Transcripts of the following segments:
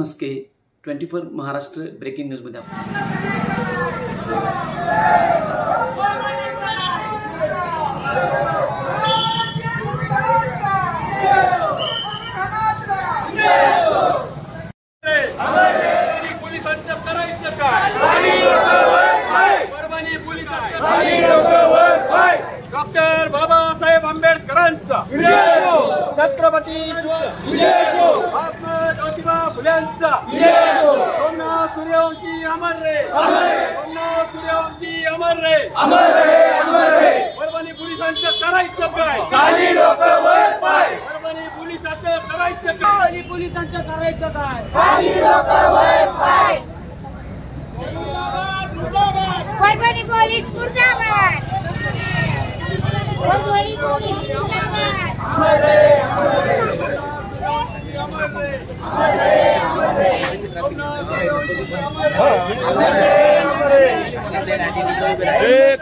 नमस्ते 24 Maharashtra breaking news मध्ये doctor Babasaheb आंबेडकरांचा छत्रपती महात्मा ज्योतिबा फुल्यांचा सोमनाथ सूर्यवंशी अमर रे, सोमनाथ सूर्यवंशी अमर रे, परभणी पोलिसांचं करायचं काय? परभणी पोलिसांचं करायचं काय? पोलिसांचं करायचं काय? परभणी पोलीस मुर्दाबाद, परभणी पोलीस मुर्दाबाद,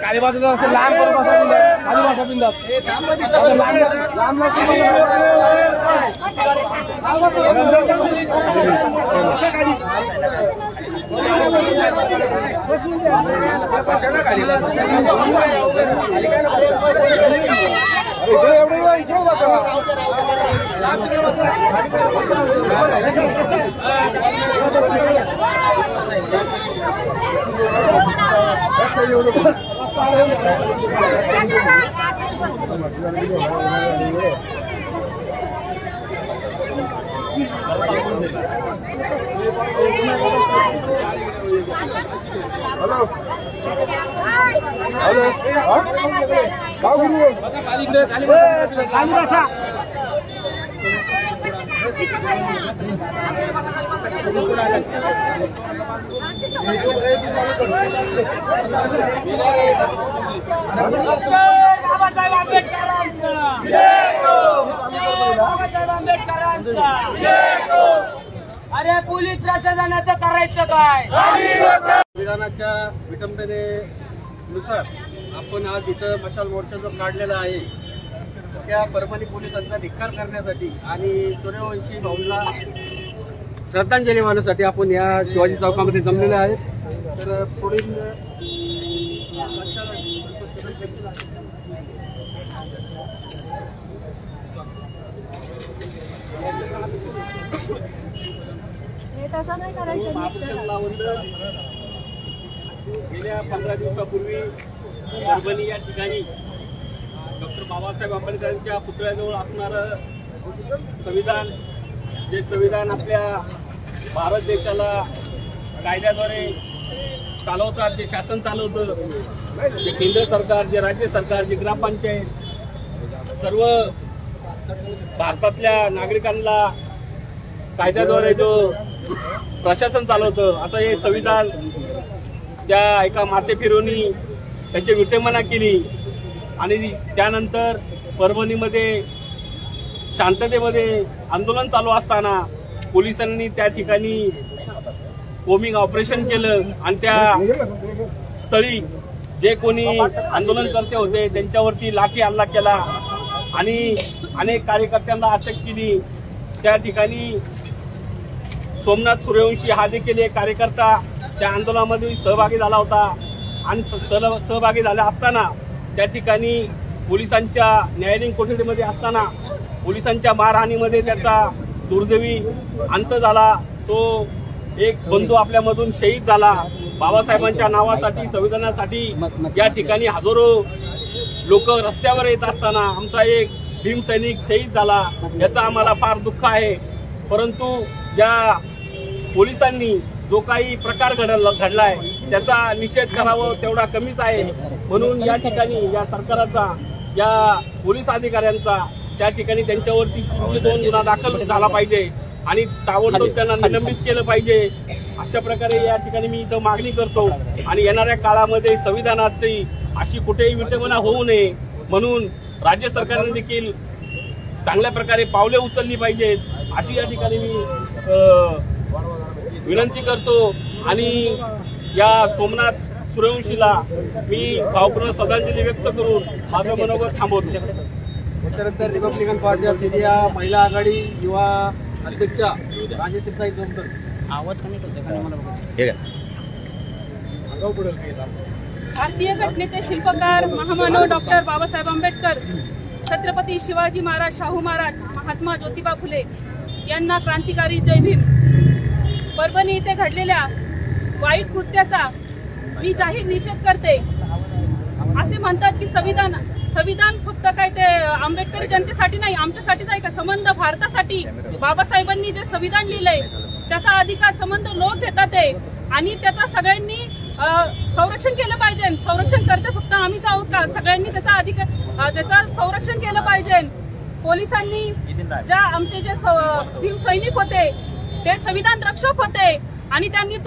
काली बाजूला लांब करून खाली भाषा बिंदात अरे पोलीस प्रशासनाचं करायचं काय? संविधानाच्या विटंबनेनुसार आपण आज इथं मशाल मोर्चा जो काढलेला आहे त्या परभणी पोलिसांचा धिक्कार करण्यासाठी आणि सूर्यवंशी भाऊंना श्रद्धांजली वाहण्यासाठी आपण या शिवाजी चौकामध्ये जमलेले आहेत. तर पुढील गेल्या 15 दिवसापूर्वी परभणी या ठिकाणी डॉक्टर बाबासाहेब आंबेडकरांच्या पुतळ्याजवळ असणारं संविधान, जे संविधान आपल्या भारत देशाला कायद्याद्वारे चालवतात, जे शासन चालवतं, जे केंद्र सरकार, जे राज्य सरकार, जे ग्रामपंचायत, सर्व भारतातल्या नागरिकांना कायद्याद्वारे जो प्रशासन चालवतं असं हे संविधान त्या एका माथेफिरूंनी त्याची विटंबना केली. आणि त्यानंतर परभणीमध्ये शांततेमध्ये आंदोलन चालू असताना पोलिसांनी त्या ठिकाणी कोमिंग ऑपरेशन केलं आणि त्या स्थळी जे कोणी आंदोलनकर्ते होते त्यांच्यावरती लाठी हल्ला केला आणि अनेक कार्यकर्त्यांना अटक केली. त्या ठिकाणी सोमनाथ सूर्यवंशी हा देखील एक कार्यकर्ता त्या आंदोलनामध्ये सहभागी झाला होता आणि सहभागी झाला असताना त्या ठिकाणी पोलिसांच्या न्यायालयीन कोठडीमध्ये असताना पोलिसांच्या मारहाणीमध्ये त्याचा दुर्दैवी अंत झाला. तो एक बंधू आपल्यामधून शहीद झाला. बाबासाहेबांच्या नावासाठी, संविधानासाठी या ठिकाणी हजारो लोक रस्त्यावर येत असताना आमचा एक भीमसैनिक शहीद झाला. याचा आम्हाला फार दुःख आहे. परंतु या पोलिसांनी जो काही प्रकार घडलाय त्याचा निषेध करावा तेवढा कमीच आहे. म्हणून या ठिकाणी या सरकारचा, या पोलीस अधिकाऱ्यांचा त्या ठिकाणी त्यांच्यावरती 2 गुन्हा दाखल झाला पाहिजे आणि ताबडतोब त्यांना निलंबित केलं पाहिजे. अशा प्रकारे या ठिकाणी मी इथं मागणी करतो. आणि येणाऱ्या काळामध्ये संविधानाची अशी कुठेही विटंबना होऊ नये म्हणून राज्य सरकारने देखील चांगल्या प्रकारे पावले उचलली पाहिजेत अशी या ठिकाणी मी विनंती करतो. आणि या सोमनाथ सूर्यवंशीला मी भावपूर्ण श्रद्धांजली व्यक्त करून माझं मनोगत थांबवतो. त्यानंतर रिपब्लिकन पार्टी ऑफ इंडिया महिला आघाडी युवा अध्यक्षा राजेश आवाज कनेक्ट होतो का मला बघा. हे भारतीय घटनेचे शिल्पकार महामानव डॉक्टर बाबासाहेब आंबेडकर, छत्रपती शिवाजी महाराज, शाहू महाराज, महात्मा ज्योतिबा फुले यांना क्रांतिकारी जय भीम. परभणी येथे घडलेल्या वाईट कृत्याचा मी जाहीर निषेध करते. असे म्हणतात की संविधान फक्त काय ते आंबेडकरी जनतेसाठी नाही, आमच्यासाठीच आहे का? संबंध भारतासाठी बाबासाहेबांनी जे संविधान लिहिलंय त्याचा अधिकार संबंध लोक घेतात आहे आणि त्याचा सगळ्यांनी संरक्षण केलं पाहिजे. संरक्षण करते फक्त आम्हीच आहोत का? सगळ्यांनी त्याचा अधिकार, त्याचं संरक्षण केलं पाहिजे. पोलिसांनी ज्या आमचे जे भीम सैनिक होते ते संविधान रक्षक होते आणि त्यांनी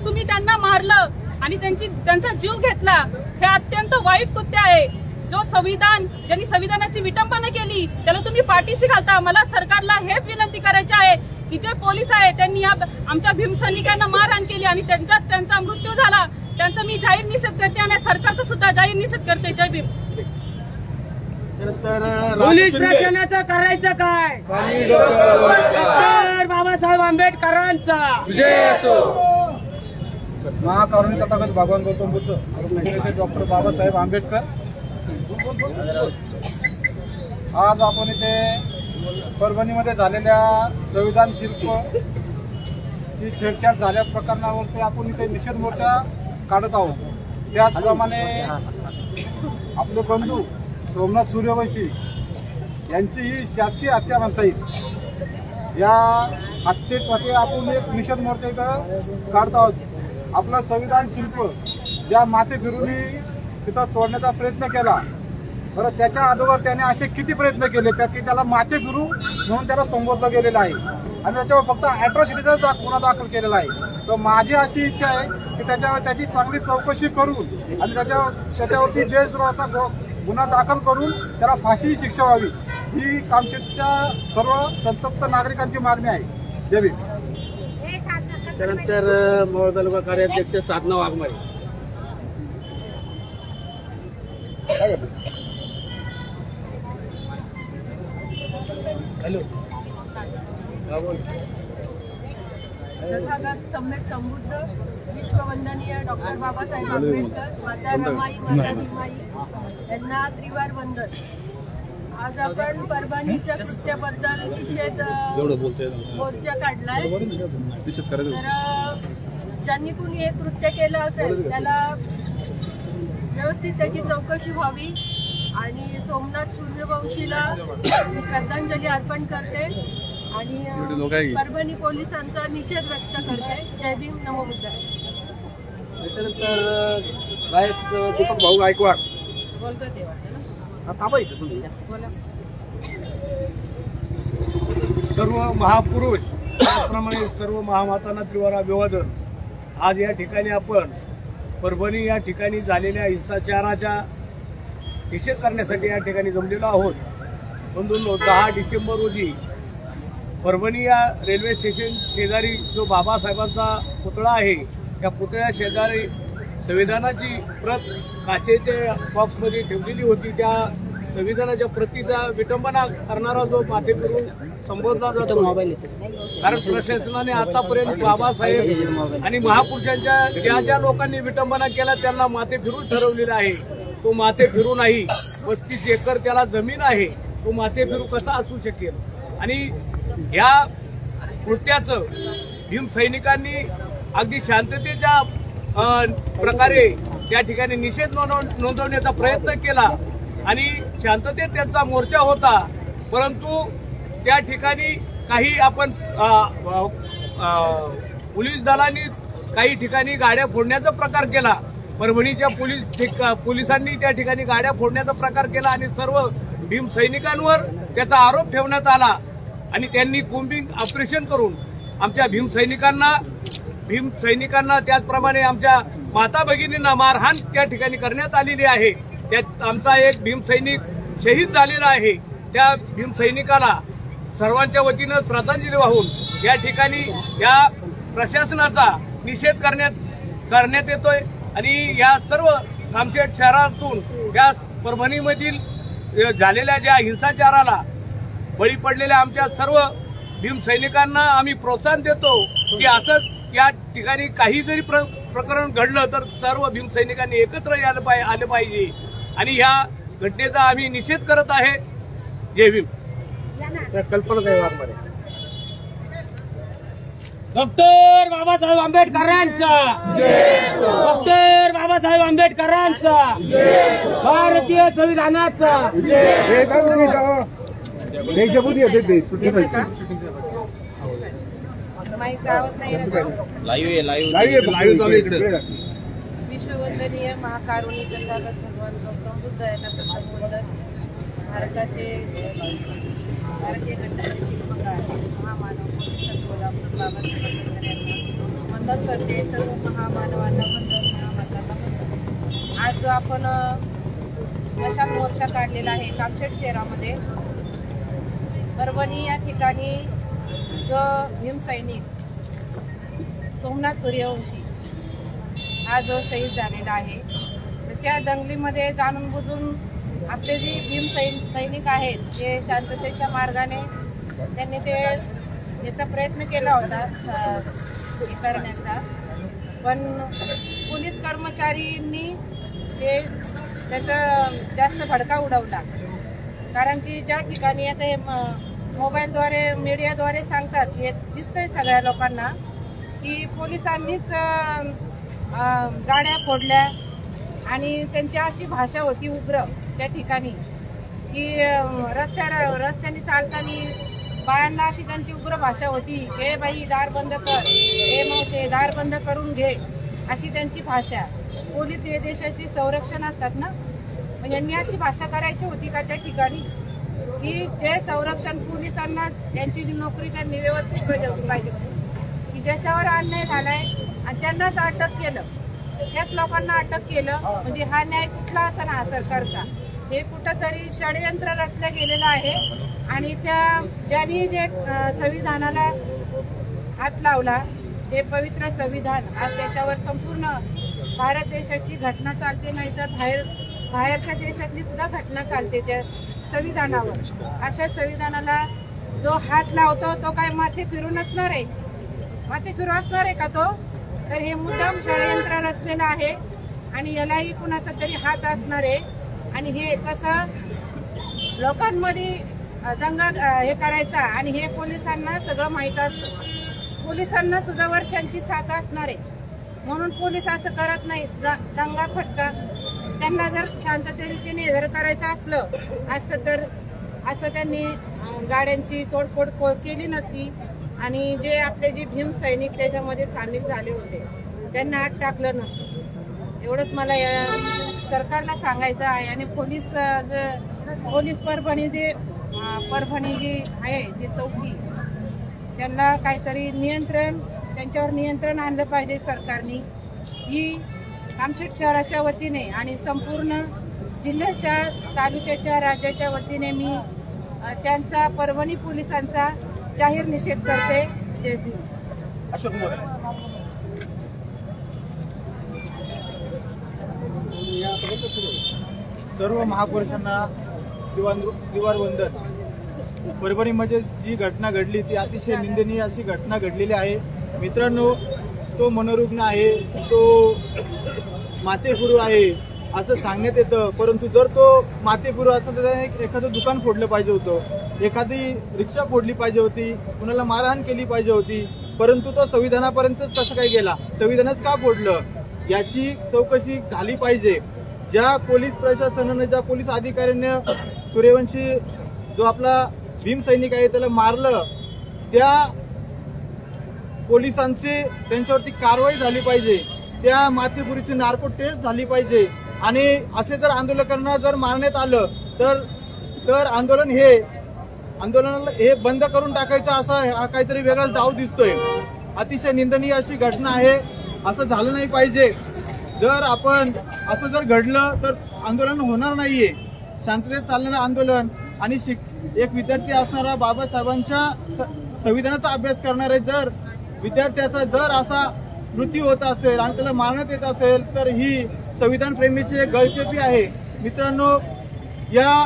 तुम्ही त्यांना मारलं आणि त्यांचा जीव घेतला. हे अत्यंत वाईट कृत्य आहे. ज्यांनी संविधानाची विटंबना केली त्याला तुम्ही पाठीशी घालता. मला सरकारला हेच विनंती करायची आहे की जे पोलीस आहे त्यांनी आमच्या भीम सैनिकांना मारहाण केली आणि त्यांचा मृत्यू झाला, त्यांचा मी जाहीर निषेध करते आणि सरकारचा सुद्धा जाहीर निषेध करते. जय भीम. पोलीस प्रशासनाचं करायचं काय? डॉक्टर बाबासाहेब आंबेडकरांचा महाकारुणी तथागत भगवान गौतम बुद्ध डॉक्टर बाबासाहेब आंबेडकर. आज आपण इथे परभणीमध्ये झालेल्या संविधान शिल्प ही छेडछाड झाल्या प्रकरणावरती आपण इथे निषेध मोर्चा काढत आहोत. त्याचप्रमाणे आपले बंधू सोमनाथ सूर्यवंशी यांची ही शासकीय हत्या म्हणता येईल. या हत्येसाठी आपण एक निषेध मोर्चा इथं काढत आहोत. आपलं संविधान शिल्प ज्या माथे फिरूनी तिथं तोडण्याचा प्रयत्न केला, बरं त्याच्या अगोदर त्याने असे किती प्रयत्न केले की त्याला माथे फिरू म्हणून त्याला संबोधलं गेलेलं आहे आणि त्याच्यावर फक्त अॅट्रॉसिटीचा गुन्हा दाखल केलेला आहे. तर माझी अशी इच्छा आहे की त्याची चांगली चौकशी करून आणि त्याच्यावरती देशद्रोहाचा गुन्हा दाखल करून त्याला फाशीची शिक्षा व्हावी ही कामशेतच्या सर्व संतप्त नागरिकांची मागणी आहे. जय भीम. त्यानंतर मोहोळ तालुका कार्याध्यक्ष साधना वाघमारे. तथागत सम्यक समृद्ध विश्ववंदनीय डॉक्टर बाबासाहेब आंबेडकर, माता रमाई, माता भीमाई यांना त्रिवार वंदन. आज आपण परभणीच्या कृत्याबद्दल निषेध मोर्चा काढलाय. तर ज्यांनी कुणी हे कृत्य केलं असेल त्याला व्यवस्थित त्याची चौकशी व्हावी आणि सोमनाथ सूर्यवंशीला मी श्रद्धांजली अर्पण करते आणि परभणी पोलिसांचा निषेध व्यक्त करते. जय भीम. नमो बुद्धाय. त्याच्यानंतर साहेब दीपक भाऊ गायकवाड. बोलतो ते वाटतं ना. थांबा इथं तुम्ही. बोला. सर्व महापुरुष त्याचप्रमाणे सर्व महामातांना त्रिवार अभिवादन. आज या ठिकाणी आपण परभणी या ठिकाणी झालेल्या हिंसाचाराचा निषेध करण्यासाठी या ठिकाणी जमलेलो आहोत. बंधूंनो, 10 डिसेंबर रोजी परभणी या रेल्वे स्टेशन शेजारी जो बाबासाहेबांचा पुतळा आहे त्या पुतळ्या शेजारी संविधानाची प्रत काचेच्या बॉक्समध्ये ठेवलेली होती. त्या संविधानाच्या प्रतीचा विटंबना करणारा जो माथे फिरून संबोधला जातो मोबाईल, कारण प्रशासनाने आतापर्यंत बाबासाहेब आणि महापुरुषांच्या ज्या लोकांनी विटंबना केला त्यांना माथे फिरून ठरवलेला आहे. तो माथे फिरू नाही. 35 एकर त्याला जमीन आहे. तो माथे फिरू कसा असू शकेल? आणि या कृत्याचं भीम सैनिकांनी अगदी शांततेच्या प्रकारे त्या ठिकाणी निषेध नोंदवण्याचा प्रयत्न केला आणि शांततेत त्यांचा मोर्चा होता. परंतु त्या ठिकाणी काही आपण पोलीस दलांनी काही ठिकाणी गाड्या फोडण्याचा प्रकार केला. परभणीच्या पोलिसांनी त्या ठिकाणी गाड्या फोडण्याचा प्रकार केला आणि सर्व भीम सैनिकांवर त्याचा आरोप ठेवण्यात आला आणि त्यांनी कोम्बिंग ऑपरेशन करून आमच्या भीम सैनिकांना त्याचप्रमाणे आमच्या माता भगिनींना मारहाण त्या ठिकाणी करण्यात आलेली आहे. त्यात आमचा एक भीम सैनिक शहीद झालेला आहे. त्या भीम सैनिकाला सर्वांच्या वतीनं श्रद्धांजली वाहून या ठिकाणी या प्रशासनाचा निषेध करण्यात येतोय आणि या सर्व कामशेत शहरातून या परभणीमधील झालेल्या ज्या हिंसाचाराला बळी पडलेल्या आमच्या सर्व भीमसैनिकांना आम्ही प्रोत्साहन देतो की असं या ठिकाणी काही जरी प्रकरण घडलं तर सर्व भीमसैनिकांनी एकत्र आले पाहिजे आणि ह्या घटनेचा आम्ही निषेध करत आहे. जय भीम. कल्पना काय वाटणार डॉक्टर बाबासाहेब आंबेडकरांचा डॉक्टर बाबासाहेब आंबेडकरांचा भारतीय संविधानाचा विश्ववंदनीय महाकारुणी तथागत भगवान गौतम बुद्ध यांना प्रथम भारतीय घटनेचे शिल्पकार महामानव कोल्हापूर बाबासाहेब आंबेडकर यांना वंदन करते. सर्व महामानवांना वंदन, महामातांना वंदन. आज जो आपण मशाल मोर्चा काढलेला आहे कामशेत शहरामध्ये परभणी या ठिकाणी जो भीमसैनिक सोमनाथ सूर्यवंशी हा जो शहीद झालेला आहे तर त्या दंगलीमध्ये जाणून बुजून आपले जे सैनिक आहेत ते शांततेच्या मार्गाने त्यांनी ते याचा प्रयत्न केला होता हे करण्याचा, पण पोलीस कर्मचाऱ्यांनी ते त्याचा जास्त भडका उडवला. कारण की ज्या ठिकाणी आता हे मोबाईलद्वारे मीडियाद्वारे सांगतात हे दिसतंय सगळ्या लोकांना की पोलिसांनीच गाड्या फोडल्या आणि त्यांची अशी भाषा होती उग्र त्या ठिकाणी की रस्त्याने चालताना बायांना अशी त्यांची उग्र भाषा होती, हे बाई दार बंद कर, हे मावशे दार बंद करून घे, अशी त्यांची भाषा. पोलीस हे देशाची संरक्षण असतात ना, पण यांनी अशी भाषा करायची होती का त्या ठिकाणी की जे संरक्षण पोलिसांना त्यांची नोकरी त्यांनी व्यवस्थित पाहिजे होती की ज्याच्यावर अन्याय झालाय आणि त्यांनाच अटक केलं, त्याच लोकांना अटक केलं, म्हणजे हा न्याय कुठला असा ना सरकारचा. हे कुठंतरी षडयंत्र रचलं गेलेलं आहे आणि ज्यांनी जे संविधानाला हात लावला ते पवित्र संविधान आज त्याच्यावर संपूर्ण भारत देशाची घटना चालते, नाही तर बाहेरच्या देशातली सुद्धा घटना चालते त्या संविधानावर. अशा संविधानाला जो हात लावतो तो काय माथे फिरून असणार आहे? माथे फिरून असणार आहे का तो? तर हे मुद्दाम षडयंत्र रचलेलं आहे आणि यालाही कुणाचा तरी हात असणार आहे. आणि हे कसं लोकांमध्ये दंगा हे करायचा आणि हे पोलिसांना सगळं माहीत असतं, पोलिसांना सुद्धा वर्षांची साथ असणार आहे म्हणून पोलीस असं करत नाही दंगा फटका. त्यांना जर शांततेने जर करायचं असतं तर असं त्यांनी गाड्यांची तोडफोड केली नसती आणि जे आपले जे भीमसैनिक त्याच्यामध्ये सामील झाले होते त्यांना आत टाकलं नसतं. एवढंच मला या सरकारला सांगायचं आहे. आणि पोलीस परभणी जी आहे ती चौकी त्यांना काहीतरी त्यांच्यावर नियंत्रण आणलं पाहिजे सरकारने. ही कामशेत शहराच्या वतीने आणि संपूर्ण जिल्ह्याच्या तालुक्याच्या राज्याच्या वतीने मी त्यांचा परभणी पोलिसांचा जाहीर निषेध करते. जय भीम. सर्व महापुरुषांना दिवार वंदन. परभणीमध्ये जी घटना घडली ती अतिशय निंदनीय अशी घटना घडलेली आहे. मित्रांनो, तो मनोरुग्ण आहे, तो माथेफिरू आहे असं सांगण्यात येतं, परंतु जर तो माथेफिरू असं तर त्याने एखादं दुकान फोडलं पाहिजे होतं, एखादी रिक्षा फोडली पाहिजे होती, कुणाला मारहाण केली पाहिजे होती, परंतु तो संविधानापर्यंतच कसं काय गेला, संविधानच का फोडलं याची चौकशी झाली पाहिजे. ज्या पोलीस प्रशासनाने ज्या पोलीस अधिकाऱ्यांनी सूर्यवंशी जो आपला भीमसैनिक आहे त्याला मारलं त्या पोलिसांची त्यांच्यावरती कारवाई झाली पाहिजे. त्या माथेफिरूची नार्को टेस्ट झाली पाहिजे आणि असे जर आंदोलकांना जर मारण्यात आलं तर आंदोलनाला हे बंद करून टाकायचं असं हा काहीतरी वेगळाच डाव दिसतोय. अतिशय निंदनीय अशी घटना आहे. असं झालं नाही पाहिजे. जर आपण असं जर घडलं तर आंदोलन होणार नाहीये. शांततेत चालणारं आंदोलन आणि एक विद्यार्थी असणारा बाबासाहेबांच्या संविधानाचा अभ्यास करणारे जर विद्यार्थ्याचा जर असा मृत्यू होत असेल आणि त्याला मारण्यात येत असेल तर ही संविधान प्रेमीची एक गळचेपी आहे. मित्रांनो, या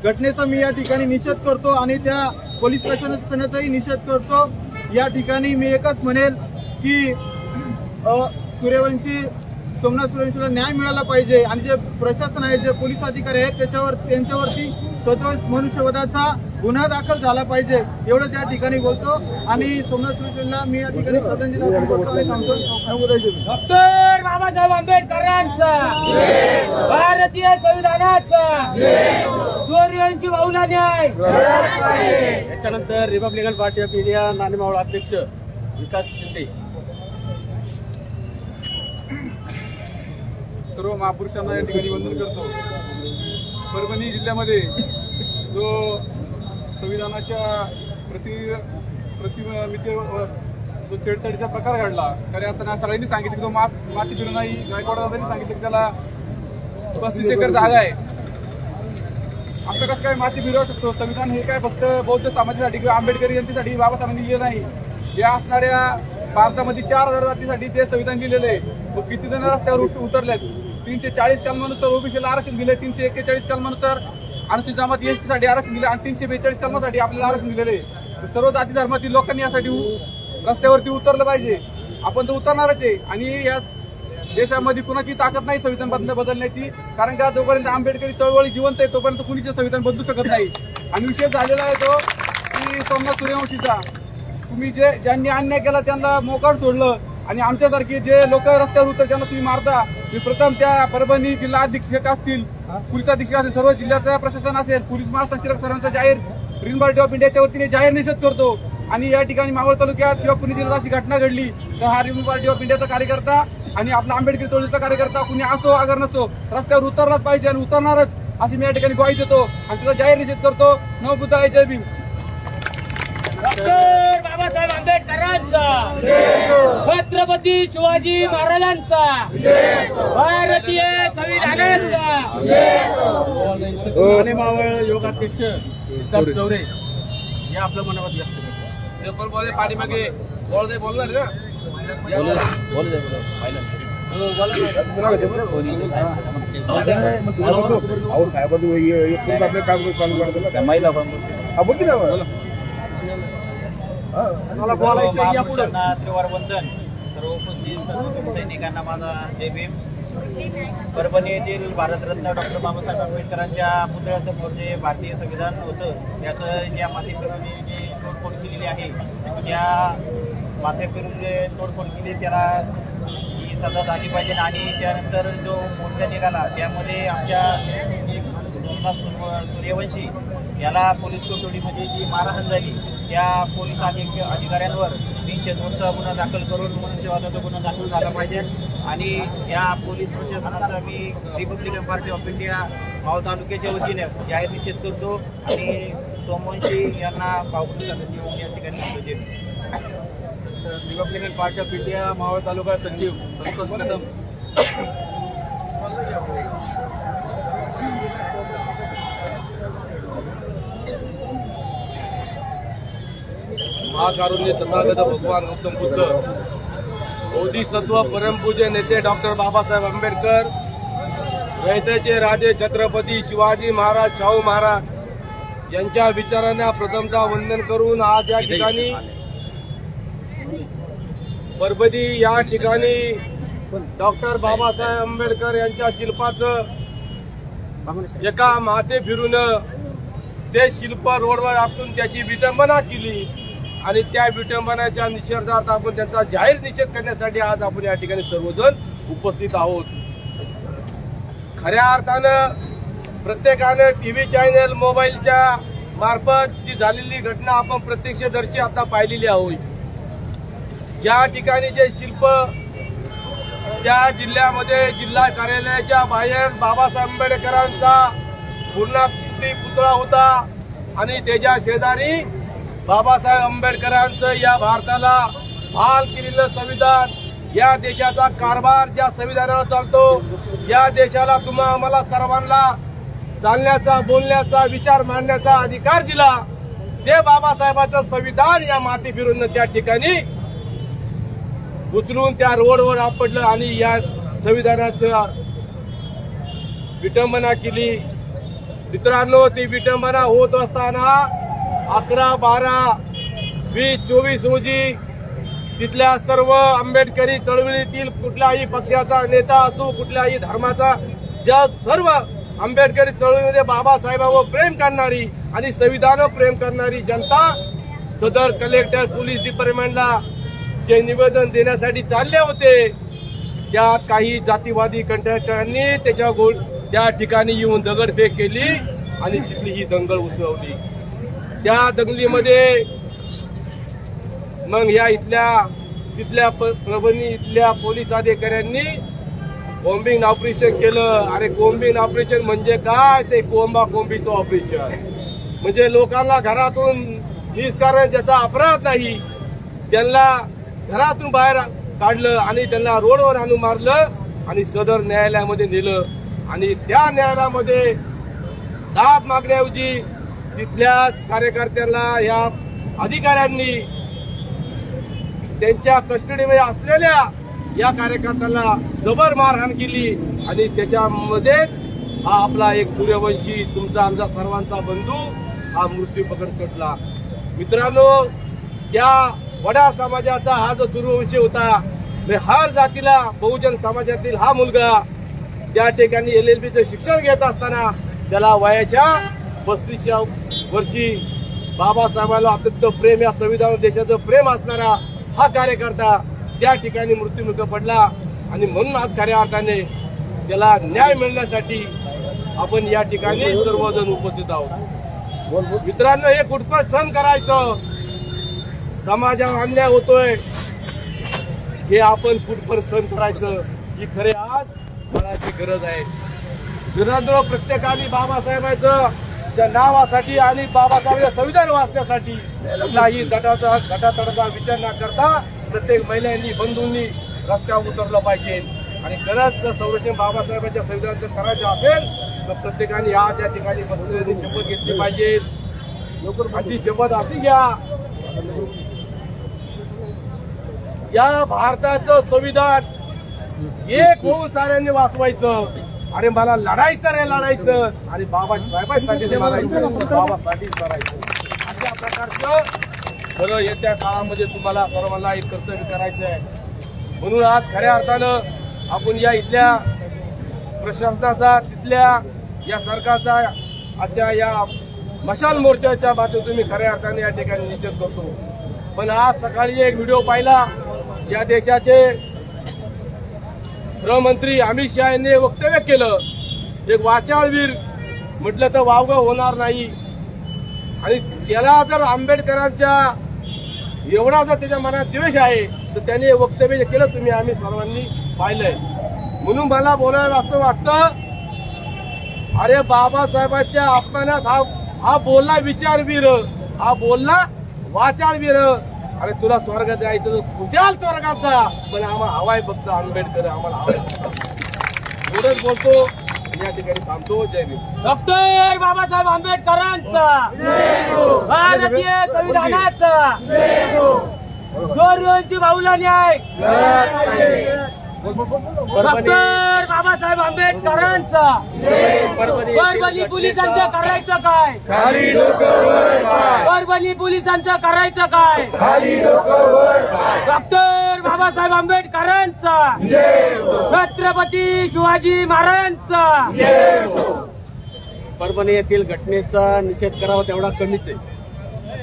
घटनेचा मी या ठिकाणी निषेध करतो आणि त्या पोलीस प्रशासनाचाही निषेध करतो। या ठिकाणी मी एकच म्हणेल की सोमनाथ सूर्यवंशीला न्याय मिळाला पाहिजे आणि जे प्रशासन आहे, जे पोलीस अधिकारी आहेत त्यांच्यावरती सदोष मनुष्यवधाचा गुन्हा दाखल झाला पाहिजे, एवढं त्या ठिकाणी बोलतो। आणि सोमनाथ सूर्यवंशीला मी या ठिकाणी श्रद्धांजली अर्पण करतो आणि थांबतो। डॉक्टर बाबासाहेब आंबेडकरांचा, भारतीय संविधानाचा, सूर्यवंशी भाऊला न्याय। याच्यानंतर रिपब्लिकन पार्टी ऑफ इंडिया नाणेमावळ अध्यक्ष विकास शिंदे। सर्व महापुरुषांना या ठिकाणी वंदन करतो। परभणी जिल्ह्यामध्ये जो संविधानाच्या प्रतिमितीवर जो छेडछाडीचा प्रकार घडला, खऱ्या अर्थानं सगळ्यांनी सांगितलं की तो माती फिरू नाही, गायकवाडांनी सांगितलं की त्याला 35 एकर जागा आहे। असं कसं काय माती फिरवू शकतो? संविधान हे काय फक्त बौद्ध समाजासाठी किंवा आंबेडकरी जनतेसाठी बाबासाहेबांनी लिहिलं नाही, या असणाऱ्या भारतामध्ये 4000 जातीसाठी ते संविधान लिहिलेलं आहे। किती जण रस्त्यावर उतरलेत? 340 कलमानुसार ओबीसीला आरक्षण दिले, 341 कलमानुसार अनुसूचित जमाती एसटी साठी आरक्षण दिले आणि 342 कलमासाठी आपल्याला आरक्षण दिलेले। सर्व जाती धर्मातील लोकांनी यासाठी रस्त्यावरती उतरलं पाहिजे। आपण तर उतरणारच आहे आणि या देशामध्ये कुणाची ताकद नाही संविधान बदलण्याची, कारण का जोपर्यंत आंबेडकरी चळवळी जिवंत आहे तोपर्यंत कुणीचे संविधान बदलू शकत नाही। आणि विषय झालेला आहे तो की सोमनाथ सूर्यवंशीचा, तुम्ही ज्यांनी अन्याय केला त्यांना मोकाट सोडलं आणि आमच्यासारखे जे लोक रस्त्यावर उतर त्यांना तुम्ही मारता। मी प्रथम त्या परभणी जिल्हा अधीक्षक असतील, पोलीस अधीक्षक असतील, सर्व जिल्ह्याचं प्रशासन असेल, पोलीस महासंचालक सर्वांचा जाहीर ग्रीन पार्टी ऑफ इंडियाच्या वतीने जाहीर निषेध करतो। आणि या ठिकाणी मावळ तालुक्यात किंवा पुणे जिल्ह्यात अशी घटना घडली तर हा ग्रीन पार्टी ऑफ इंडियाचा कार्यकर्ता आणि आपला आंबेडकरी चळवळीचा कार्यकर्ता कुणी असो अगर नसो रस्त्यावर उतरलाच पाहिजे आणि उतरणारच अशी मी या ठिकाणी ग्वाही देतो आणि त्याचा जाहीर निषेध करतो। नवबुद्धाय जय भीम। डॉक्टर बाबासाहेब आंबेडकरांचा, छत्रपती शिवाजी महाराजांचा, भारतीय संविधानाचा। नाणेमावळ योगाध्यक्ष सिद्धार्थ चौरे या आपलं मनावर व्यक्त करतो। बोलले पाठीमागे बोलणार ना, मला बोलायचं यापुढे त्रिवार वंदन। सर्व उपस्थित सैनिकांना माझा जय भीम। परभणी येथील भारतरत्न डॉक्टर बाबासाहेब आंबेडकरांच्या पुतळ्यासमोर जे भारतीय संविधान होतं त्याचं ज्या माती फिरून जी तोडफोड केलेली आहे, त्या माथे फिरून जे तोडफोड केली त्याला ही सजा झाली पाहिजे। आणि त्यानंतर जो मोर्चा निघाला त्यामध्ये आमच्या सोमनाथ सूर्यवंशी याला पोलीस कोठडीमध्ये जी मारहाण झाली त्या पोलीस अधिकाऱ्यांवर 302चा गुन्हा दाखल करून मनुष्यवधाचा गुन्हा दाखल झाला पाहिजे। आणि या पोलीस प्रशासनाचा मी Republican Party of India Maval तालुक्याच्या वतीने जाहीर निषेध करतो आणि सोमवंशी यांना पावसाची या ठिकाणी Republican Party of India Maval तालुका सचिव संतोष कदम। महाकारुण्य तथागत भगवान गौतम बुद्ध, बोधिसत्व परमपूज्य नेते डॉक्टर बाबासाहेब आंबेडकर, रयतेचे राजे छत्रपती शिवाजी महाराज शाहू महाराज यांच्या विचारांना प्रथमतः वंदन करून आज या ठिकाणी परभणी या ठिकाणी डॉक्टर बाबासाहेब आंबेडकर यांच्या शिल्पाचं एका माथे फिरून ते शिल्प रोडवर आपटून त्याची विटंबना केली आणि त्या विटंबनाच्या निषेधार्थ आपण त्यांचा जाहीर निषेध करण्यासाठी आज आपण या ठिकाणी सर्वजण उपस्थित आहोत। खऱ्या अर्थानं प्रत्येकानं टीव्ही चॅनल मोबाईलच्या मार्फत जी झालेली घटना आपण प्रत्यक्षदर्शी आता पाहिलेली आहोत। ज्या ठिकाणी जे शिल्प त्या जिल्ह्यामध्ये जिल्हा कार्यालयाच्या बाहेर बाबासाहेब आंबेडकरांचा पूर्णाकृती पुतळा होता आणि त्याच्या शेजारी बाबासाहेब आंबेडकरांचं या भारताला हाल केलेलं संविधान, या देशाचा कारभार ज्या संविधानावर चालतो, या देशाला तुम्हा आम्हाला सर्वांना चालण्याचा बोलण्याचा विचार मांडण्याचा अधिकार दिला, ते बाबासाहेबांचं संविधान या माती फिरून त्या ठिकाणी उचलून त्या रोडवर आपटलं आणि या संविधानाचं विटंबना केली। मित्रांनो, ती विटंबना होत असताना 11, 12, 20, 24 रोजी तिथल्या सर्व आंबेडकरी चळवळीतील कुठल्याही पक्षाचा नेता असो, कुठल्याही धर्माचा, ज्या सर्व आंबेडकरी चळवळीमध्ये बाबासाहेबांवर प्रेम करणारी आणि संविधानावर प्रेम करणारी जनता सदर कलेक्टर पोलीस डिपार्टमेंटला जे निवेदन देण्यासाठी चालले होते, त्यात काही जातीवादी कंत्राटदारांनी त्या ठिकाणी येऊन दगडफेक केली आणि तिथली ही दंगल उसळवली. त्या दंगलीमध्ये मग या तिथल्या परभणी इथल्या पोलीस अधिकाऱ्यांनी कोम्बिंग ऑपरेशन केलं. अरे कोम्बिंग ऑपरेशन म्हणजे काय? ते कोंबीचं ऑपरेशन म्हणजे लोकांना घरातून निष्कारण ज्याचा अपराध नाही त्यांना घरातून बाहेर काढलं आणि त्यांना रोडवर आणून मारलं आणि सदर न्यायालयामध्ये नेलं. आणि त्या न्यायालयामध्ये दाद मागण्याऐवजी तिथल्याच कार्यकर्त्यांना या अधिकाऱ्यांनी त्यांच्या कस्टडीमध्ये असलेल्या या कार्यकर्त्यांना जबर मारहाण केली आणि त्याच्यामध्येच हा आपला एक सूर्यवंशी तुमचा आमचा सर्वांचा बंधू हा मृत्यू पकड सुटला. मित्रांनो, त्या वडार समाजाचा हा जो सूर्यवंशी होता, हर जातीला बहुजन समाजातील हा मुलगा त्या ठिकाणी LLBचं शिक्षण घेत असताना त्याला वयाच्या 35व्या वर्षी बाबासाहेबांना अत्यंत प्रेम, या संविधान देशाचं प्रेम असणारा हा कार्यकर्ता त्या ठिकाणी मृत्युमुखी पडला. आणि म्हणून आज खऱ्या अर्थाने त्याला न्याय मिळण्यासाठी आपण या ठिकाणी सर्वजण उपस्थित आहोत. मित्रांनो, हे कुठपत सहन करायचं? समाजावर अन्याय होतोय हे आपण कुठपत सहन करायचं ही खरे आज काळाची गरज आहे. मित्रांनो, प्रत्येकाने बाबासाहेबांचं त्या नावासाठी आणि बाबासाहेबांचं संविधान वाचण्यासाठी कुठलाही गटातटाचा विचार न करता प्रत्येक महिलांनी बंधूंनी रस्त्यावर उतरलं पाहिजे. आणि खरंच जर संरक्षण बाबासाहेबांच्या संविधानाचं करायचं असेल तर प्रत्येकाने आज या ठिकाणी बंधूंनी शपथ घेतली पाहिजे. आजची शपथ अशी घ्या, या भारताचं संविधान एक होऊन साऱ्यांनी वाचवायचं. अरे मला लढायचं रे लढायचं आणि बाबासाहेबांसाठी लढायचं, बाबासाठीच लढायचं. अशा प्रकारचं खरं येत्या काळामध्ये तुम्हाला सर्वांना एक कर्तव्य करायचं आहे. म्हणून आज खऱ्या अर्थानं आपण या इथल्या प्रशासनाचा, तिथल्या या सरकारचा आजच्या या मशाल मोर्चाच्या माध्यमातून मी खऱ्या अर्थाने या ठिकाणी निषेध करतो. पण आज सकाळी एक व्हिडिओ पाहिला, या देशाचे गृहमंत्री अमित शहा यांनी वक्तव्य केलं, एक वाचाळवीर म्हटलं तर वावगं होणार नाही. आणि त्याला जर आंबेडकरांच्या एवढा जर त्याच्या मनात द्वेष आहे तर त्याने वक्तव्य केलं, तुम्ही आम्ही सर्वांनी पाहिलंय. म्हणून मला बोलायला असं वाटतं, अरे बाबासाहेबांच्या अपमानात हा बोलला विचारवीर, हा बोलला वाचाळवीर. अरे तुला स्वर्गात जायचं तर खुशाल स्वर्गात जा, पण आम्हाला हवाय फक्त आंबेडकर, आम्हाला हवाय. एवढंच बोलतो या ठिकाणी थांबतो. जय भीम. डॉक्टर बाबासाहेब आंबेडकरांचा, भारतीय संविधानाचा, सूर्यवंशी भाऊला न्याय. डॉक्टर बाबासाहेब आंबेडकरांचा, परभणी पोलिसांचं करायचं काय? परभणी पोलिसांचं करायचं काय? डॉक्टर बाबासाहेब आंबेडकरांचा, छत्रपती शिवाजी महाराजांचा. परभणी येथील घटनेचा निषेध करावा तेवढा कमीच आहे.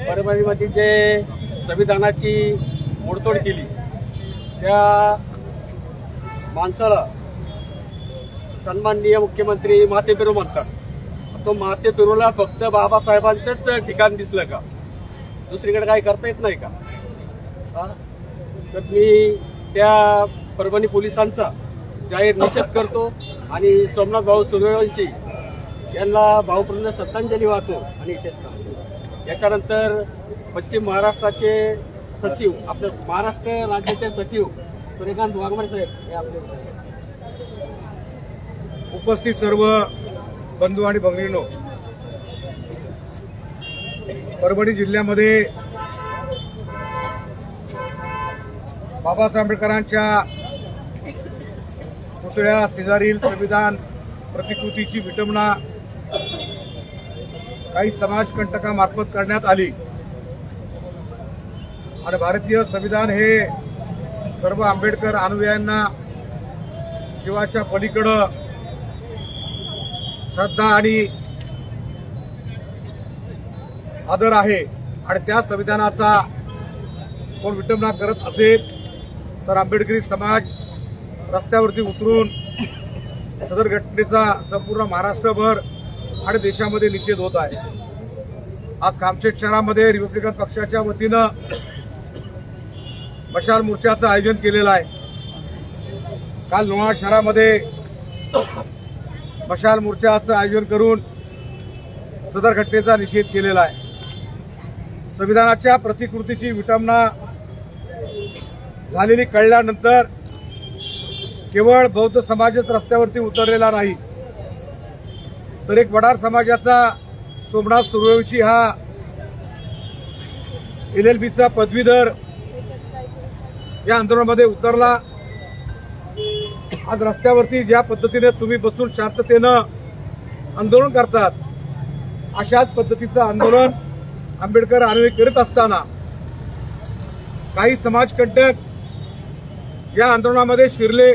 परभणीमध्ये जे संविधानाची मोडतोड केली त्या माणसाला सन्माननीय मुख्यमंत्री माथे फिरू म्हणतात. तो माथे फिरूला फक्त बाबासाहेबांचंच ठिकाण दिसलं का? दुसरीकडे काही करता येत नाही का? तर मी त्या परभणी पोलिसांचा जाहीर निषेध करतो आणि सोमनाथ भाऊ सूर्यवंशी यांना भावपूर्ण श्रद्धांजली वाहतो. आणि याच्यानंतर पश्चिम महाराष्ट्राचे सचिव, आपल्या महाराष्ट्र राज्याचे सचिव सूर्यकांत वाघमारे साहेब हे आपले. उपस्थित सर्व बंधू आणि भगिनींनो, परभणी जिल्ह्यामध्ये बाबासाहेब आंबेडकरांच्या पुतळ्या शेजारील संविधान प्रतिकृतीची विटंबना काही समाजकंटकामार्फत करण्यात आली आणि भारतीय संविधान हे सर्व आंबेडकर अनुयायांना शिवाच्या पलीकडं श्रद्धा आणि आदर आहे आणि त्या संविधानाचा कोण विटंबना करत असेल तर आंबेडकरी समाज रस्त्यावरती उतरून सदर घटनेचा संपूर्ण महाराष्ट्रभर आणि देशामध्ये निषेध होत आहे। आज कामशेत शहरामध्ये रिपब्लिकन पक्षाच्या वतीनं मशाल मोर्चाचं आयोजन केलेलं आहे। काल लोणार शहरामध्ये मशाल मोर्चाचं आयोजन करून सदर घटनेचा निषेध केलेला आहे। संविधानाच्या प्रतिकृतीची विटंबना झालेली कळल्यानंतर केवळ बौद्ध समाजच रस्त्यावरती उतरलेला नाही तर एक वडार समाजाचा सोमनाथ सूर्यवंशी हा LLBचा पदवीधर या आंदोलनामध्ये उतरला। आज रस्त्यावरती ज्या पद्धतीने तुम्ही बसून शांततेनं आंदोलन करतात अशाच पद्धतीचं आंदोलन आंबेडकर अनुयायी करीत असताना काही समाजकंटक या आंदोलनामध्ये शिरले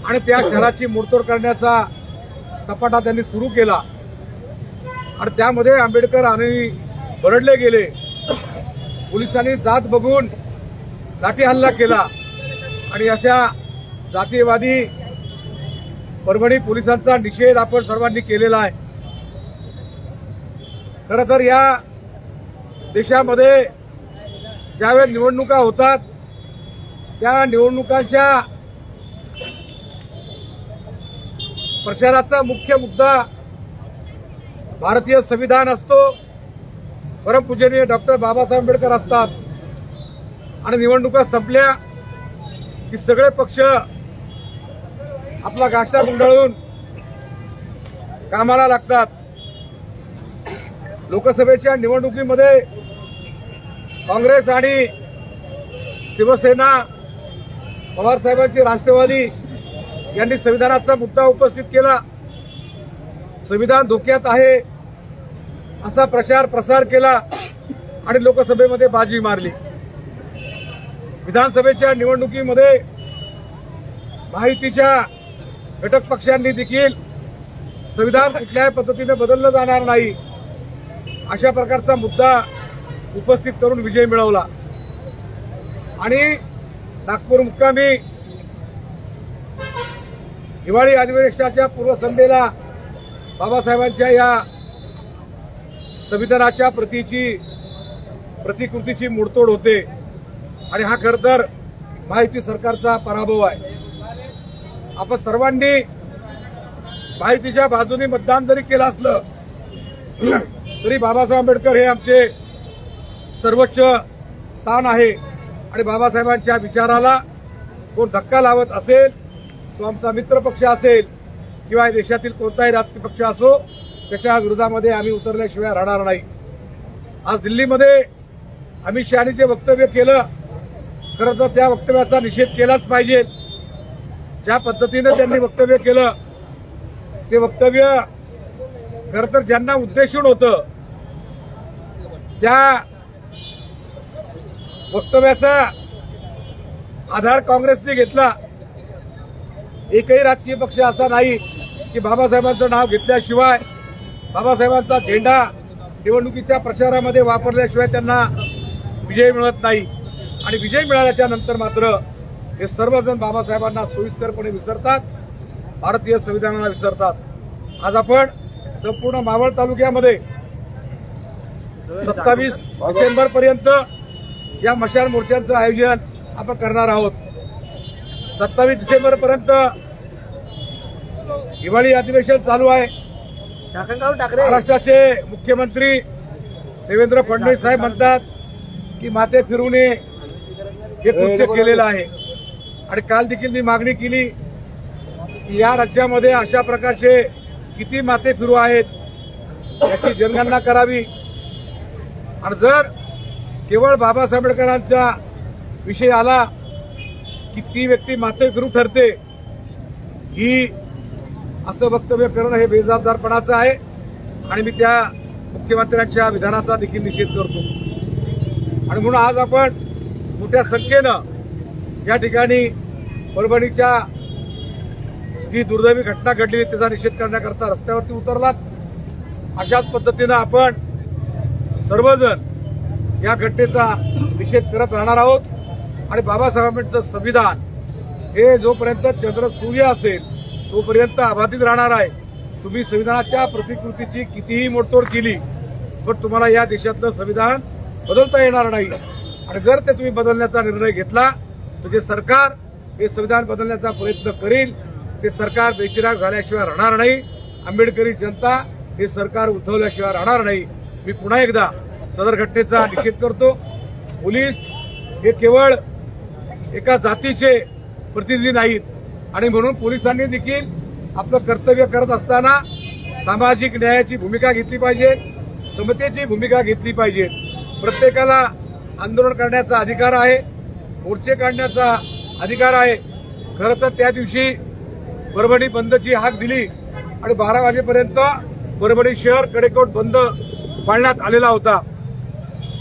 आणि त्या शहराची मोडतोड करण्याचा सपाटा त्यांनी सुरू केला आणि त्यामध्ये आंबेडकर अनुयायी भरडले गेले। पोलिसांनी जात बघून लाठी हल्ला केला आणि अशा जातीयवादी परभणी पोलिसांचा निषेध आपण सर्वांनी केलेला आहे। खरं तर या देशामध्ये ज्यावेळेस निवडणुका होतात त्या निवडणुकांच्या प्रचाराचा मुख्य मुद्दा भारतीय संविधान असतो, परमपूजनीय डॉक्टर बाबासाहेब आंबेडकर असतात आणि निवडणुका संपल्या की सगळे पक्ष आपला गाशा गुंडाळून कामाला लागतात। लोकसभेच्या निवडणुकीमध्ये काँग्रेस आणि शिवसेना पवार साहेबांची राष्ट्रवादी यांनी संविधानाचा मुद्दा उपस्थित केला। संविधान धोक्यात आहे असा प्रचार प्रसार केला आणि लोकसभेमध्ये बाजी मारली। विधानसभेच्या निवडणुकीमध्ये माहितीच्या घटक पक्षांनी देखील संविधान कुठल्याही पद्धतीने बदललं जाणार नाही अशा प्रकारचा मुद्दा उपस्थित करून विजय मिळवला आणि नागपूर मुक्कामी हिवाळी अधिवेशनाच्या पूर्वसंध्येला बाबासाहेबांच्या या संविधानाच्या प्रतिकृतीची मोडतोड होते आणि हा खरं तर माहिती सरकारचा पराभव आहे। आपण सर्वांनी माहितीच्या बाजूने मतदान जरी केलं असलं तरी बाबासाहेब आंबेडकर हे आमचे सर्वोच्च स्थान आहे आणि बाबासाहेबांच्या विचाराला कोण धक्का लावत असेल तो आमचा मित्र पक्ष असेल किंवा देशातील कोणताही राजकीय पक्ष असो त्याच्या विरोधामध्ये आम्ही उतरल्याशिवाय राहणार नाही। आज दिल्लीमध्ये अमित शहानी जे वक्तव्य केलं खरं तर त्या वक्तव्याचा निषेध केलाच पाहिजे। ज्या पद्धतीने त्यांनी वक्तव्य केलं ते वक्तव्य खरं तर ज्यांना उद्देशून होतं त्या वक्तव्याचा आधार काँग्रेसने घेतला। एकही राजकीय पक्ष असा नाही की बाबासाहेबांचं नाव घेतल्याशिवाय बाबासाहेबांचा झेंडा निवडणुकीच्या प्रचारामध्ये वापरल्याशिवाय त्यांना विजय मिळत नाही आणि विजय मिळाल्याच्या नंतर मात्र हे सर्वजण बाबासाहेबांना सोयीस्करपणे विसरतात, भारतीय संविधानाला विसरतात। आज आपण संपूर्ण मावळ तालुक्यामध्ये 27 डिसेंबर पर्यंत या मशाल मोर्चांचं आयोजन आपण करणार आहोत। 27 डिसेंबर पर्यंत हिवाळी अधिवेशन चालू आहे। महाराष्ट्राचे मुख्यमंत्री देवेंद्र फडणवीस साहेब म्हणतात की माते फिरून हे कृत्य केलेलं आहे आणि काल देखील मी मागणी केली की या राज्यामध्ये अशा प्रकारचे किती माते फिरू आहेत याची जनगणना करावी आणि जर केवळ बाबासाहेब आंबेडकरांचा विषय आला की ती व्यक्ती माते फिरू ठरते ही असं वक्तव्य करणं हे बेजबाबदारपणाचं आहे आणि मी त्या मुख्यमंत्र्यांच्या विधानाचा देखील निषेध करतो आणि म्हणून आज आपण मोठ्या संख्येनं या ठिकाणी परभणीच्या जी दुर्दैवी घटना घडली त्याचा निषेध करण्याकरता रस्त्यावरती उतरलात. अशाच पद्धतीनं आपण सर्वजण या घटनेचा निषेध करत राहणार आहोत आणि बाबासाहेबांचं संविधान हे जोपर्यंत चंद्र सूर्य असेल तोपर्यंत अबाधित राहणार आहे. तुम्ही संविधानाच्या प्रतिकृतीची कितीही मोडतोड केली पण तुम्हाला या देशातलं संविधान बदलता येणार नाही आणि जर ते तुम्ही बदलण्याचा निर्णय घेतला तर जे सरकार हे संविधान बदलण्याचा प्रयत्न करेल ते सरकार बेचिराग झाल्याशिवाय राहणार नाही. आंबेडकरी जनता हे सरकार उठवल्याशिवाय राहणार नाही. मी पुन्हा एकदा सदर घटनेचा निषेध करतो. पोलीस हे केवळ एका जातीचे प्रतिनिधी नाहीत आणि म्हणून पोलिसांनी देखील आपलं कर्तव्य करत असताना सामाजिक न्यायाची भूमिका घेतली पाहिजे, समतेची भूमिका घेतली पाहिजे. प्रत्येकाला आंदोलन करण्याचा अधिकार आहे, मोर्चे काढण्याचा अधिकार आहे. खरं तर त्या दिवशी परभणी बंदची हाक दिली आणि 12 वाजेपर्यंत परभणी शहर कडेकोट बंद पाळण्यात आलेला होता.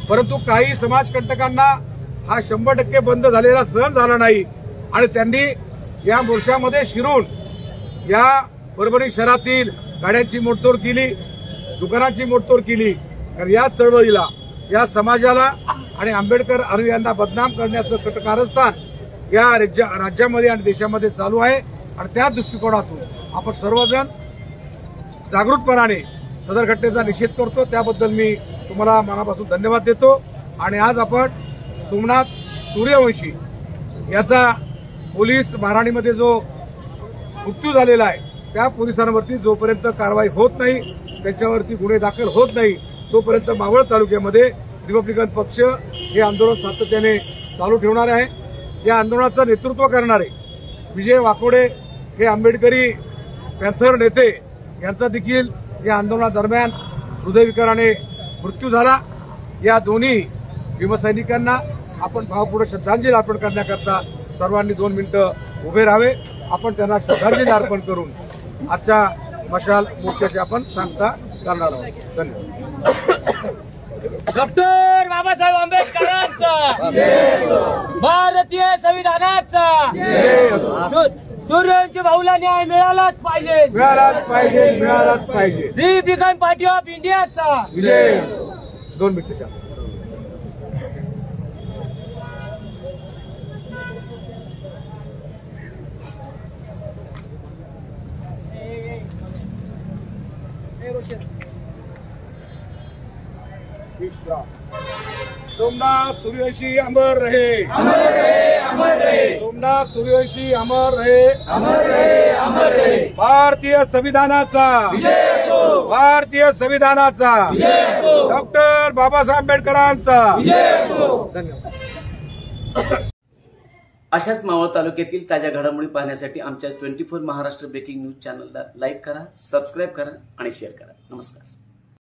परंतु काही समाजकंटकांना हा 100% बंद झालेला सहन झाला नाही आणि त्यांनी या मोर्चामध्ये शिरून या परभणी शहरातील गाड्यांची मोडतोड केली, दुकानांची मोडतोड केली. कारण या चळवळीला, या समाजाला आणि आंबेडकर यांना बदनाम करण्याचं कारस्थान या राज्यामध्ये आणि देशामध्ये चालू आहे आणि त्या दृष्टिकोनातून आपण सर्वजण जागृतपणाने सदर घटनेचा निषेध करतो. त्याबद्दल मी तुम्हाला मनापासून धन्यवाद देतो. आणि आज आपण सोमनाथ सूर्यवंशी याचा पोलीस महाराणीमध्ये जो मृत्यू झालेला आहे त्या पोलिसांवरती जोपर्यंत कारवाई होत नाही, त्यांच्यावरती गुन्हे दाखल होत नाही तोपर्यंत मावळ तालुक्यामध्ये रिपब्लिकन पक्ष हे आंदोलन सातत्याने चालू ठेवणार आहे. या आंदोलनाचं नेतृत्व करणारे विजय वाकोडे हे आंबेडकरी पॅन्थर नेते यांचा देखील या आंदोलनादरम्यान हृदयविकाराने मृत्यू झाला. या दोन्ही भीमसैनिकांना आपण भावपूर्ण श्रद्धांजली अर्पण करण्याकरता सर्वांनी 2 मिनिटं उभे राहावे. आपण त्यांना श्रद्धांजली अर्पण करून आजच्या मशाल मोर्चाची आपण सांगता करणार आहोत. धन्यवाद. डॉक्टर बाबासाहेब आंबेडकरांचा, भारतीय संविधानाचा, सूर्यवंशी भाऊला न्याय मिळालाच पाहिजे, मिळालाच पाहिजे, मिळालाच पाहिजे. रिपब्लिकन पार्टी ऑफ इंडियाचा विजय. 2 मिनिटं. सोमनाथ सूर्यवंशी अमर रहे, अमर रहे, अमर रहे. सोमनाथ सूर्यवंशी अमर रहे, अमर रहे, अमर रहे. भारतीय संविधानाचा विजय असो, भारतीय संविधानाचा विजय असो, डॉक्टर बाबासाहेब आंबेडकरांचा विजय असो. धन्यवाद. अशाच मावळ तालुक्यातील ताज्या घडामोडी पाहण्यासाठी आमच्या 24 महाराष्ट्र ब्रेकिंग न्यूज चॅनलला लाईक करा, सबस्क्राईब करा आणि शेअर करा. नमस्कार.